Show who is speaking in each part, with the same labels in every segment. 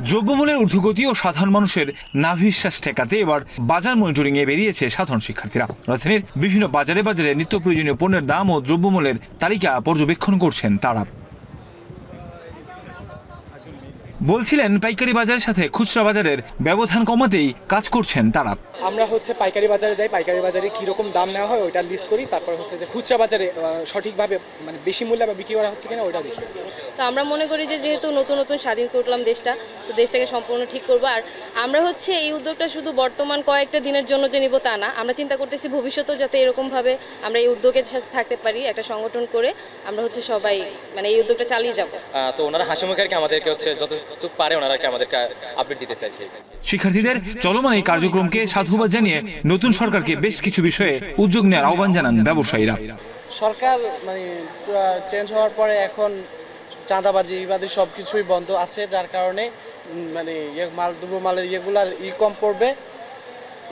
Speaker 1: দ্রব্যমূল্যের ঊর্ধ্বগতি ও সাধারণ মানুষের নাভিশ্বাস ঠেকাতে এবার বাজার মনিটরিং এ বেরিয়েছে সাধারণ শিক্ষার্থীরা। রাজধানীর বিভিন্ন বাজারে বাজারে নিত্য প্রয়োজনীয় পণ্যের দাম ও দ্রব্যমূল্যের তালিকা পর্যবেক্ষণ করছেন তারা। বলছিলেন পাইকারি বাজারের সাথে খুচরা বাজারের ব্যবধান কমাতেই কাজ করছেন তারা।
Speaker 2: আমরা পাইকারি বাজারে যাই, পাইকারি বাজারে কীরকম দাম নেওয়া হয় ওইটা লিস্ট করি, তারপর যে খুচরা বাজারে সঠিকভাবে মানে বেশি মূল্যে বা বিক্রি করা হচ্ছে কিনা ওইটা দেখি।
Speaker 3: তো আমরা মনে করি যে যেহেতু নতুন নতুন স্বাধীন করলাম দেশটা, তো দেশটাকে সম্পূর্ণ ঠিক করবো। আর আমরা এই উদ্যোগটা শুধু বর্তমান কয়েকটা দিনের জন্য যে নিব তা না, আমরা চিন্তা করতেছি ভবিষ্যতেও যাতে এরকমভাবে আমরা এই উদ্যোগের সাথে থাকতে পারি, একটা সংগঠন করে আমরা সবাই মানে এই উদ্যোগটা চালিয়ে যাব।
Speaker 4: তো ওনারা হাসিমুখে আর কি আমাদেরকে যতটুকু পারে ওনারা কি আমাদেরকে আপডেট দিতে চায়।
Speaker 1: শিক্ষার্থীদের চলমান এই কার্যক্রমকে সাধুবাদ জানিয়ে নতুন সরকারকে বেশ কিছু বিষয়ে উদ্যোগ নেওয়ার আহ্বান জানান ব্যবসায়ীরা।
Speaker 5: সরকার মানে চেঞ্জ হওয়ার পরে এখন চাঁদাবাজি ইত্যাদি সব কিছুই বন্ধ আছে, যার কারণে মানে মালের ইয়েগুলার কম পড়বে,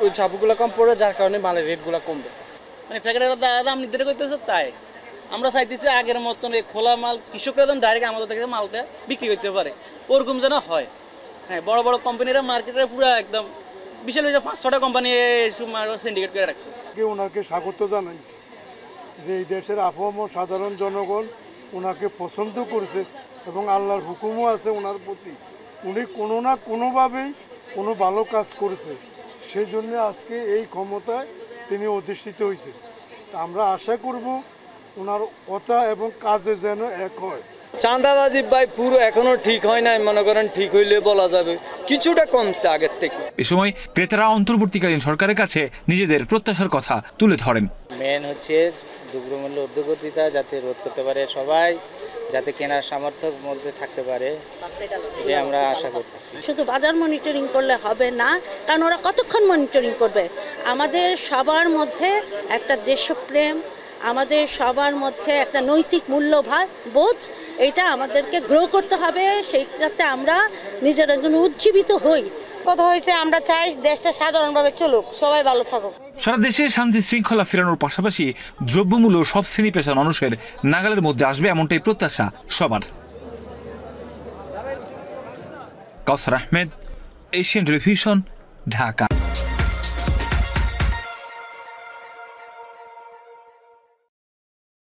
Speaker 5: ওই ছাপগুলো কম পড়বে, যার কারণে মালের রেটগুলো কমবে।
Speaker 6: মানে প্যাকেটের দাম নির্ধারণ করতেছে, তাই আমরা চাইতেছি আগের মতন খোলা মাল কৃষকরা একদম ডাইরেক্ট আমাদের থেকে মালটা বিক্রি করতে পারে, ওরকম যেন হয়। হ্যাঁ, বড় বড় কোম্পানিরা মার্কেটে পুরো একদম বিশাল 5-6টা কোম্পানি সিন্ডিকেট করে রাখছে।
Speaker 7: ওনাকে স্বাগত জানাইছি যে এই দেশের আপাম সাধারণ জনগণ ওনাকে পছন্দ করেছে এবং আল্লাহর হুকুমও আছে ওনার প্রতি। উনি কোনো না কোনোভাবেই কোনো ভালো কাজ করেছে, সেই জন্য আজকে এই ক্ষমতায় তিনি অধিষ্ঠিত হয়েছে। আমরা আশা করব ওনার কথা এবং কাজে যেন এক হয়।
Speaker 8: চাঁদাবাজি ভাই পুরো এখনো ঠিক হয় নাই, মনে করেন ঠিক হইলে বলা যাবে কিছুটা কমছে আগের থেকে।
Speaker 1: এ সময় ক্রেতারা অন্তর্বর্তীকালীন সরকারের কাছে নিজেদের প্রত্যাশার কথা তুলে ধরেন।
Speaker 9: মেন দ্রব্যমূল্য ঊর্ধ্বগতিটা যাতে রোধ করতে পারে, সবাই যাতে কেনার সামর্থ্যের মধ্যে থাকতে পারে, এটা আমরা আশা করতেছি।
Speaker 10: শুধু বাজার মনিটরিং করলে হবে না, কারণ ওরা কতক্ষণ মনিটরিং করবে। আমাদের সবার মধ্যে একটা দেশপ্রেম, আমাদের সবার মধ্যে একটা নৈতিক মূল্যবোধ, এটা আমাদেরকে গ্রো করতে হবে, সেইটাতে আমরা নিজেরা যেন উজ্জীবিত হই।
Speaker 3: কথা হয়েছে আমরা চাই দেশটা সাধারণভাবে চলুক, সবাই ভালো থাকুক।
Speaker 1: সারা দেশে শান্তি শৃঙ্খলা ফেরানোর পাশাপাশি দ্রব্যমূল্য সব শ্রেণী পেশার মানুষের নাগালের মধ্যে আসবে, এমনটাই প্রত্যাশা সবার। কাউসার আহমেদ, এশিয়ান টেলিভিশন, ঢাকা।